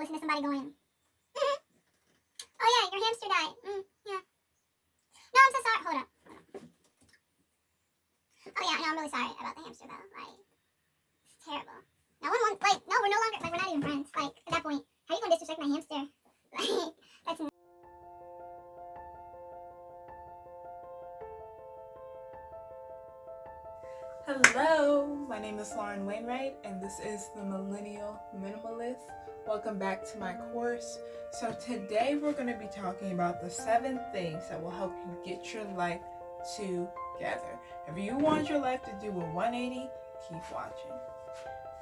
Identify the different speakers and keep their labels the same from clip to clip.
Speaker 1: listen to somebody going, oh yeah, your hamster died. Yeah. No, I'm so sorry. Hold up. Oh yeah, no, I'm really sorry about the hamster though. Like, it's terrible. No one wants, like, no, we're no longer, like, we're not even friends. Like, at that point, how are you gonna disrespect my hamster? Like, that's
Speaker 2: Hello, my name is Lauren Wainwright, and this is the Millennial Minimalist. Welcome back to my course. So today we're going to be talking about the 7 things that will help you get your life together. If you want your life to do a 180, keep watching.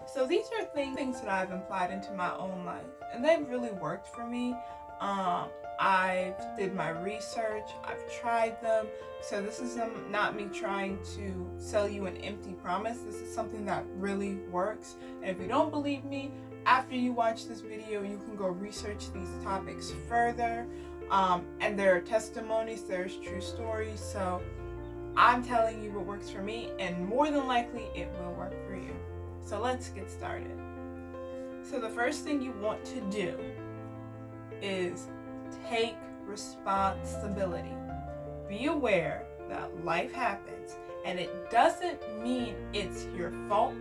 Speaker 2: So these are things that I've applied into my own life, and they've really worked for me. I did my research, I've tried them, so this is not me trying to sell you an empty promise. This is something that really works, and if you don't believe me, after you watch this video, you can go research these topics further, and there are testimonies, there's true stories, so I'm telling you what works for me, and more than likely it will work for you. So let's get started. So the first thing you want to do is take responsibility. Be aware that life happens, and it doesn't mean it's your fault,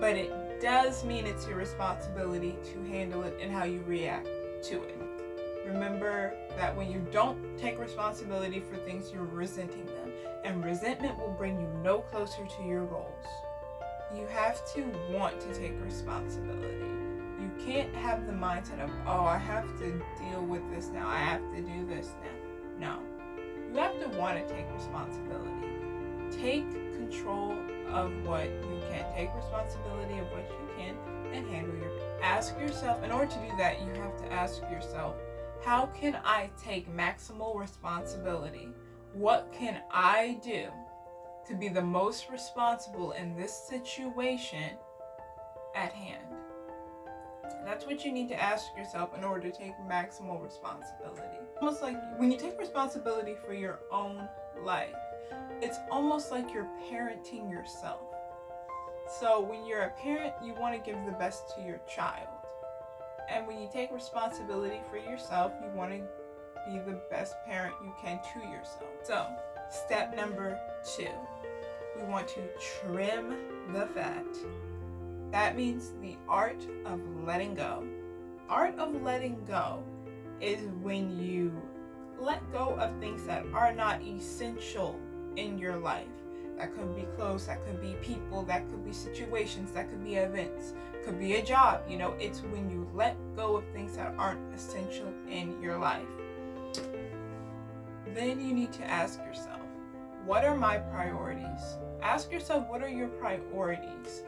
Speaker 2: but it does mean it's your responsibility to handle it and how you react to it. Remember that when you don't take responsibility for things, you're resenting them, and resentment will bring you no closer to your goals. You have to want to take responsibility. You can't have the mindset of, oh, I have to deal with this now, I have to do this now. No. You have to want to take responsibility. Take control of what you can. Take responsibility of what you can and handle your. Ask yourself, in order to do that, you have to ask yourself, how can I take maximal responsibility? What can I do to be the most responsible in this situation at hand? That's what you need to ask yourself in order to take maximal responsibility. Almost like when you take responsibility for your own life, it's almost like you're parenting yourself. So when you're a parent, you want to give the best to your child. And when you take responsibility for yourself, you want to be the best parent you can to yourself. So, step number 2, we want to trim the fat. That means the art of letting go. Art of letting go is when you let go of things that are not essential in your life. That could be clothes, that could be people, that could be situations, that could be events, could be a job. It's when you let go of things that aren't essential in your life. Then you need to ask yourself, what are my priorities? Ask yourself, what are your priorities?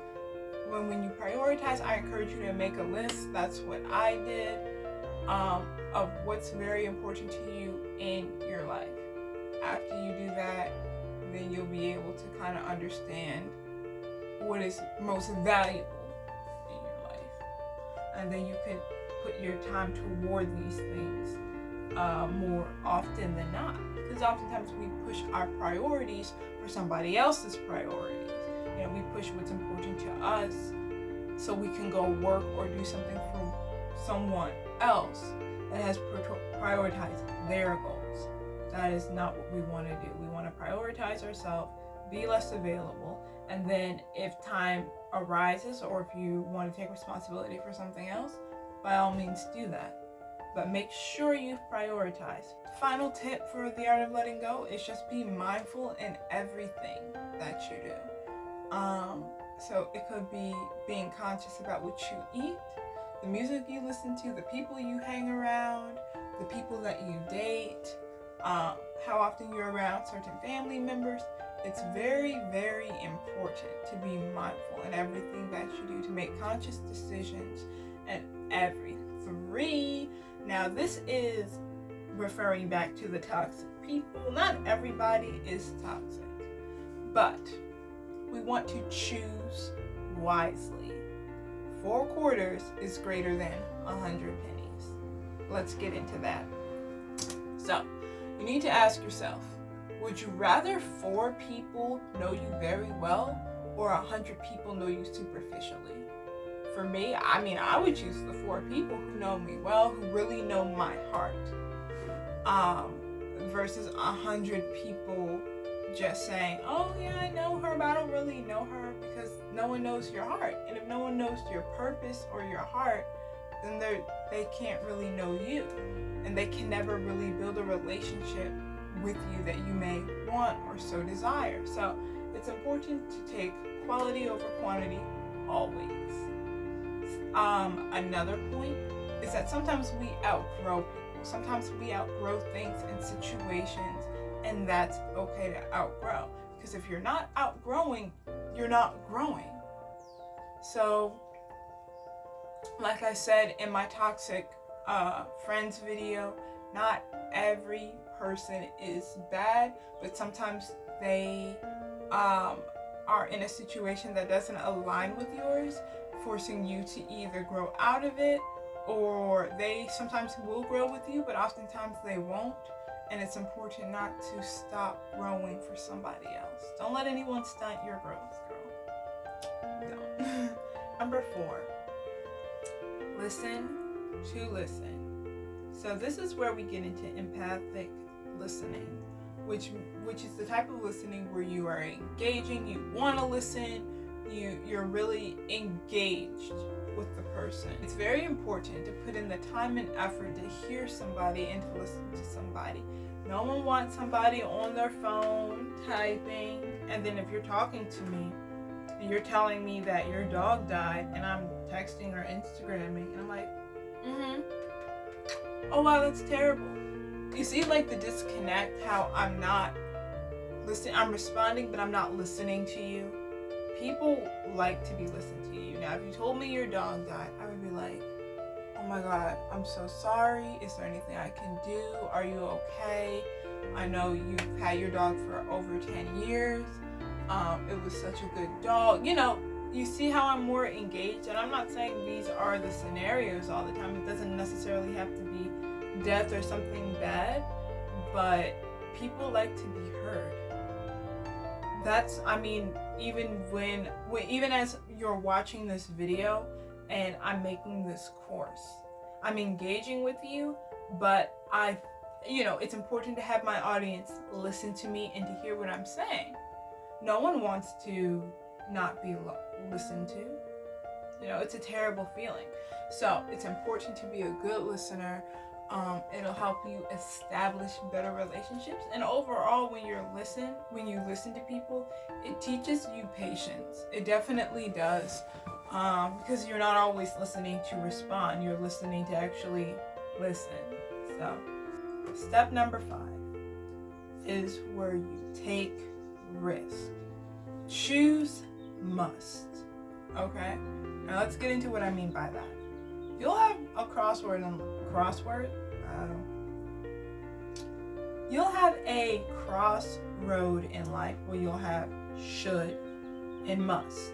Speaker 2: When you prioritize, I encourage you to make a list. That's what I did, of what's very important to you in your life. After you do that, then you'll be able to kind of understand what is most valuable in your life. And then you can put your time toward these things more often than not. Because oftentimes we push our priorities for somebody else's priorities. We push what's important to us so we can go work or do something for someone else that has prioritized their goals. That is not what we want to do. We want to prioritize ourselves, be less available, and then if time arises or if you want to take responsibility for something else, by all means do that. But make sure you've prioritized. Final tip for the art of letting go is just be mindful in everything that you do. So it could be being conscious about what you eat, the music you listen to, the people you hang around, the people that you date, how often you're around certain family members. It's very, very important to be mindful in everything that you do, to make conscious decisions and every 3. Now this is referring back to the toxic people. Not everybody is toxic, but we want to choose wisely. 4 quarters is greater than 100 pennies. Let's get into that. So, you need to ask yourself, would you rather 4 people know you very well or 100 people know you superficially? for me, I mean, I would choose the 4 people who know me well, who really know my heart, versus 100 people just saying, oh yeah, I know her, but I don't really know her, because no one knows your heart. And if no one knows your purpose or your heart, then they can't really know you, and they can never really build a relationship with you that you may want or so desire. So it's important to take quality over quantity always. Another point is that sometimes we outgrow people. Sometimes we outgrow things and situations, and that's okay to outgrow. Because if you're not outgrowing, you're not growing. So, like I said in my toxic friends video, not every person is bad, but sometimes they are in a situation that doesn't align with yours, forcing you to either grow out of it, or they sometimes will grow with you, but oftentimes they won't. And it's important not to stop growing for somebody else. Don't let anyone stunt your growth, girl. Don't. Number 4, listen to listen. So this is where we get into empathic listening, which is the type of listening where you are engaging, you want to listen, you're really engaged with the person. It's very important to put in the time and effort to hear somebody and to listen to somebody. No one wants somebody on their phone typing, and then if you're talking to me and you're telling me that your dog died, and I'm texting or Instagramming, and I'm like, oh wow, that's terrible. You see, like, the disconnect, how I'm not listening, I'm responding, but I'm not listening to you. People like to be listened to you. Now, if you told me your dog died, I would be like, oh my God, I'm so sorry. Is there anything I can do? Are you okay? I know you've had your dog for over 10 years. It was such a good dog. You know, you see how I'm more engaged, and I'm not saying these are the scenarios all the time. It doesn't necessarily have to be death or something bad, but people like to be heard. That's, I mean, even as you're watching this video and I'm making this course, I'm engaging with you, but it's important to have my audience listen to me and to hear what I'm saying. No one wants to not be listened to. It's a terrible feeling. So it's important to be a good listener. It'll help you establish better relationships. And overall, when you listen to people, it teaches you patience. It definitely does. Because you're not always listening to respond. You're listening to actually listen. So, step number 5 is where you take risk. Choose must. Okay? Now let's get into what I mean by that. You'll have a you'll have a crossroad in life where you'll have should and must.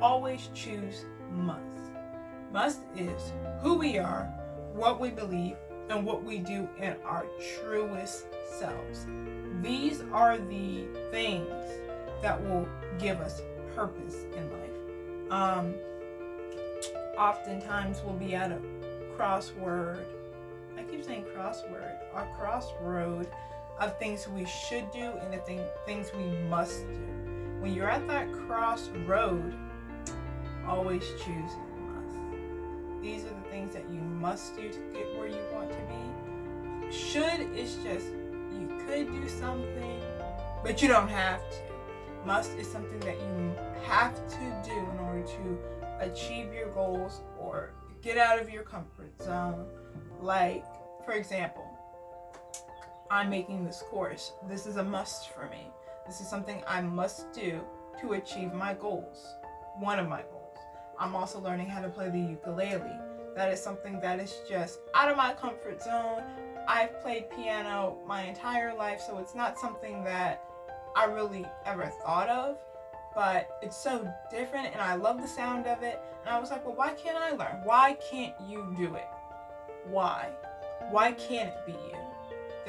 Speaker 2: Always choose must. Must is who we are, what we believe, and what we do in our truest selves. These are the things that will give us purpose in life. Oftentimes we'll be at a crossroad of things we should do and the things we must do. When you're at that crossroad, always choose must. These are the things that you must do to get where you want to be. Should is just you could do something, but you don't have to. Must is something that you have to do in order to achieve your goals or get out of your comfort zone. Like, for example, I'm making this course. This is a must for me. This is something I must do to achieve my goals. One of my goals. I'm also learning how to play the ukulele. That is something that is just out of my comfort zone. I've played piano my entire life, so it's not something that I really ever thought of, but it's so different and I love the sound of it. And I was like, well, why can't I learn? Why can't you do it? Why? Why can't it be you?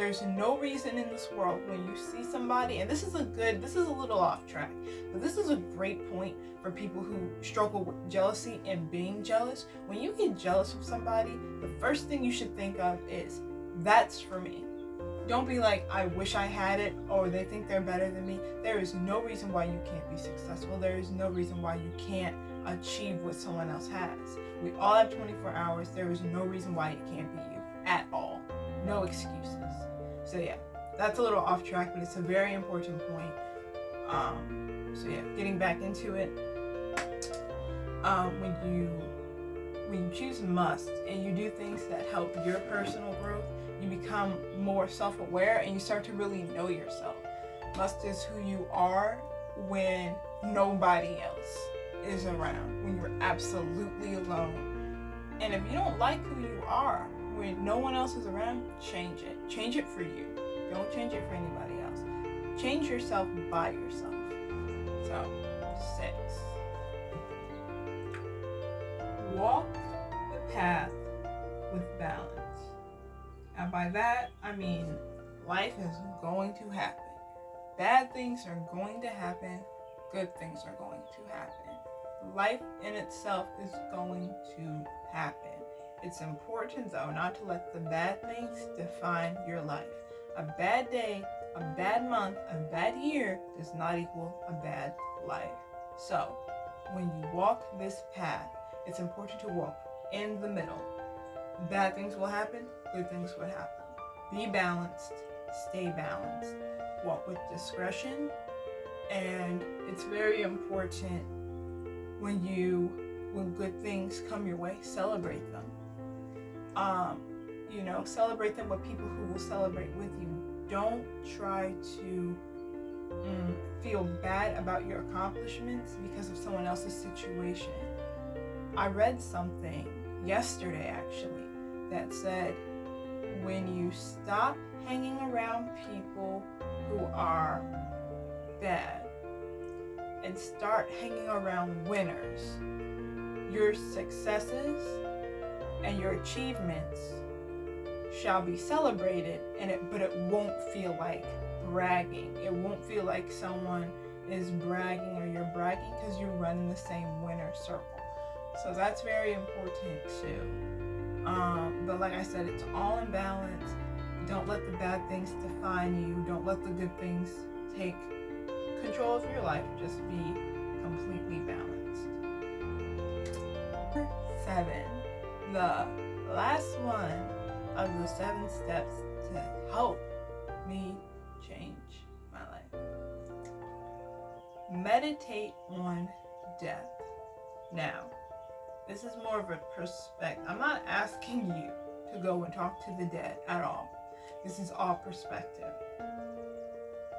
Speaker 2: There's no reason in this world when you see somebody, and this is a little off track, but this is a great point for people who struggle with jealousy and being jealous. When you get jealous of somebody, the first thing you should think of is, that's for me. Don't be like, I wish I had it, or they think they're better than me. There is no reason why you can't be successful. There is no reason why you can't achieve what someone else has. We all have 24 hours. There is no reason why it can't be you at all. No excuses. So yeah, that's a little off track, but it's a very important point. So yeah, getting back into it. When you choose must and you do things that help your personal growth, you become more self-aware and you start to really know yourself. Must is who you are when nobody else is around, when you're absolutely alone. And if you don't like who you are when no one else is around, change it. Change it for you. Don't change it for anybody else. Change yourself by yourself. So, 6. Walk the path with balance. And by that, I mean life is going to happen. Bad things are going to happen. Good things are going to happen. Life in itself is going to happen. It's important, though, not to let the bad things define your life. A bad day, a bad month, a bad year does not equal a bad life. So, when you walk this path, it's important to walk in the middle. Bad things will happen, good things will happen. Be balanced, stay balanced. Walk with discretion, and it's very important when good things come your way, celebrate them. Celebrate them with people who will celebrate with you. Don't try to feel bad about your accomplishments because of someone else's situation. I read something yesterday, actually, that said, when you stop hanging around people who are bad and start hanging around winners, your successes and your achievements shall be celebrated, but it won't feel like bragging. It won't feel like someone is bragging or you're bragging because you run in the same winner circle. So that's very important too. But like I said, it's all in balance. Don't let the bad things define you. Don't let the good things take control of your life. Just be completely balanced. 7. The last one of the 7 steps to help me change my life. Meditate on death. Now, this is more of a perspective. I'm not asking you to go and talk to the dead at all. This is all perspective.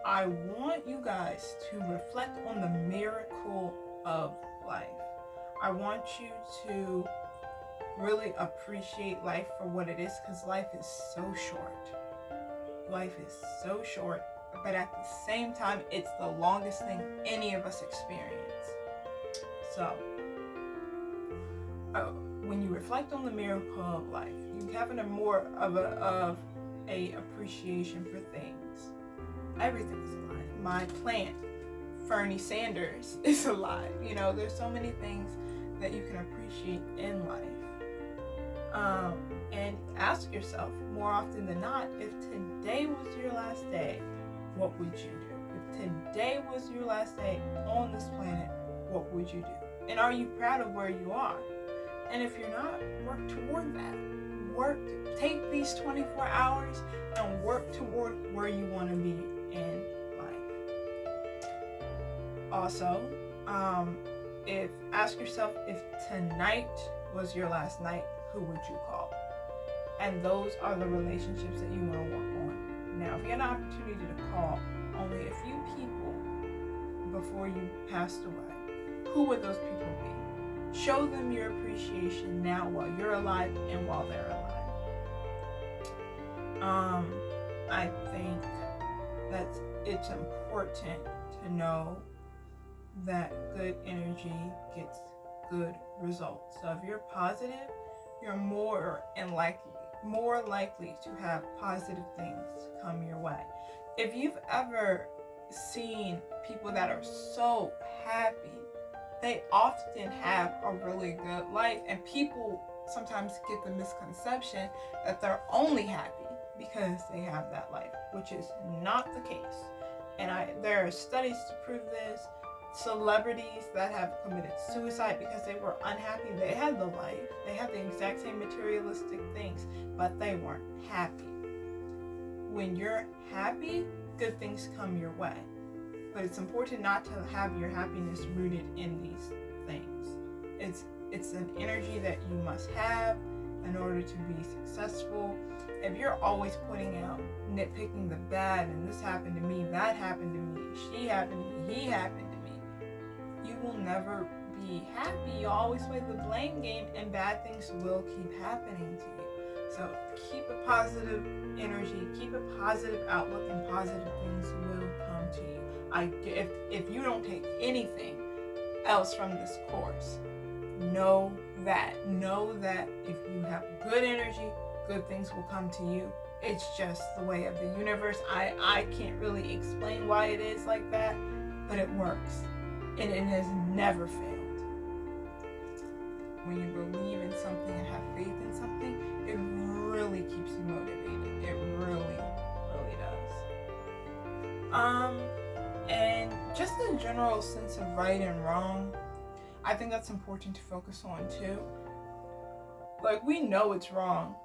Speaker 2: I want you guys to reflect on the miracle of life. I want you to really appreciate life for what it is, because life is so short. Life is so short, but at the same time, it's the longest thing any of us experience. So, when you reflect on the miracle of life, you have more of a appreciation for things. Everything's alive. My plant, Fernie Sanders, is alive. There's so many things that you can appreciate in life. And ask yourself more often than not, if today was your last day, what would you do? If today was your last day on this planet, what would you do? And are you proud of where you are? And if you're not, work toward that. Take these 24 hours and work toward where you want to be in life. Also, ask yourself, if tonight was your last night, who would you call? And those are the relationships that you want to work on. Now, if you had an opportunity to call only a few people before you passed away, who would those people be? Show them your appreciation now while you're alive and while they're alive. I think that it's important to know that good energy gets good results. So if you're positive, you're more more likely to have positive things come your way. If you've ever seen people that are so happy, they often have a really good life, and people sometimes get the misconception that they're only happy because they have that life, which is not the case. And there are studies to prove this. Celebrities that have committed suicide because they were unhappy, they had the life, they had the exact same materialistic things, but they weren't happy. When you're happy, good things come your way. But it's important not to have your happiness rooted in these things. It's an energy that you must have in order to be successful. If you're always putting out, nitpicking the bad, and this happened to me, that happened to me, she happened to me, he happened to me, you will never be happy. You always play the blame game, and bad things will keep happening to you. So keep a positive energy, keep a positive outlook, and positive things will come to you. If you don't take anything else from this course, know that if you have good energy, good things will come to you. It's just the way of the universe. I can't really explain why it is like that, but it works, and it has never failed. When you believe in something and have faith in something, it really keeps you motivated. It really does. And just the general sense of right and wrong, I think that's important to focus on too. Like, we know it's wrong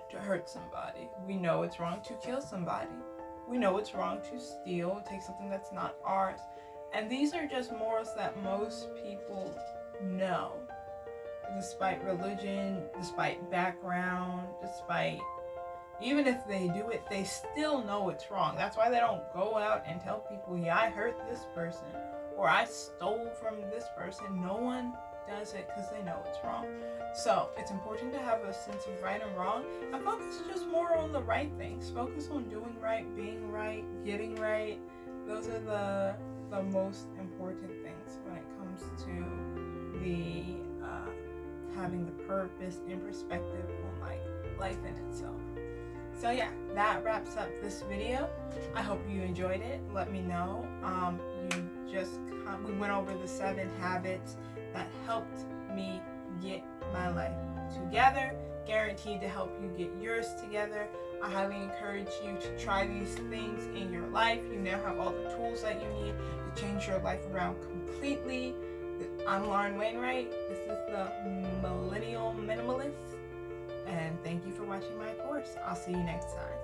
Speaker 2: to hurt somebody. We know it's wrong to kill somebody. We know it's wrong to steal, take something that's not ours. And these are just morals that most people know. Despite religion, despite background, even if they do it, they still know it's wrong. That's why they don't go out and tell people, yeah, I hurt this person, or I stole from this person. No one does it because they know it's wrong. So it's important to have a sense of right and wrong, and focus just more on the right things. Focus on doing right, being right, getting right. Those are the most important things when it comes to the having the purpose and perspective on life in itself. So yeah, that wraps up this video. I hope you enjoyed it. Let me know. We went over the 7 habits that helped me get my life together, guaranteed to help you get yours together. I highly encourage you to try these things in your life. You now have all the tools that you need to change your life around completely. I'm Lauren Wainwright. This is the Millennial Minimalist, and thank you for watching my course. I'll see you next time.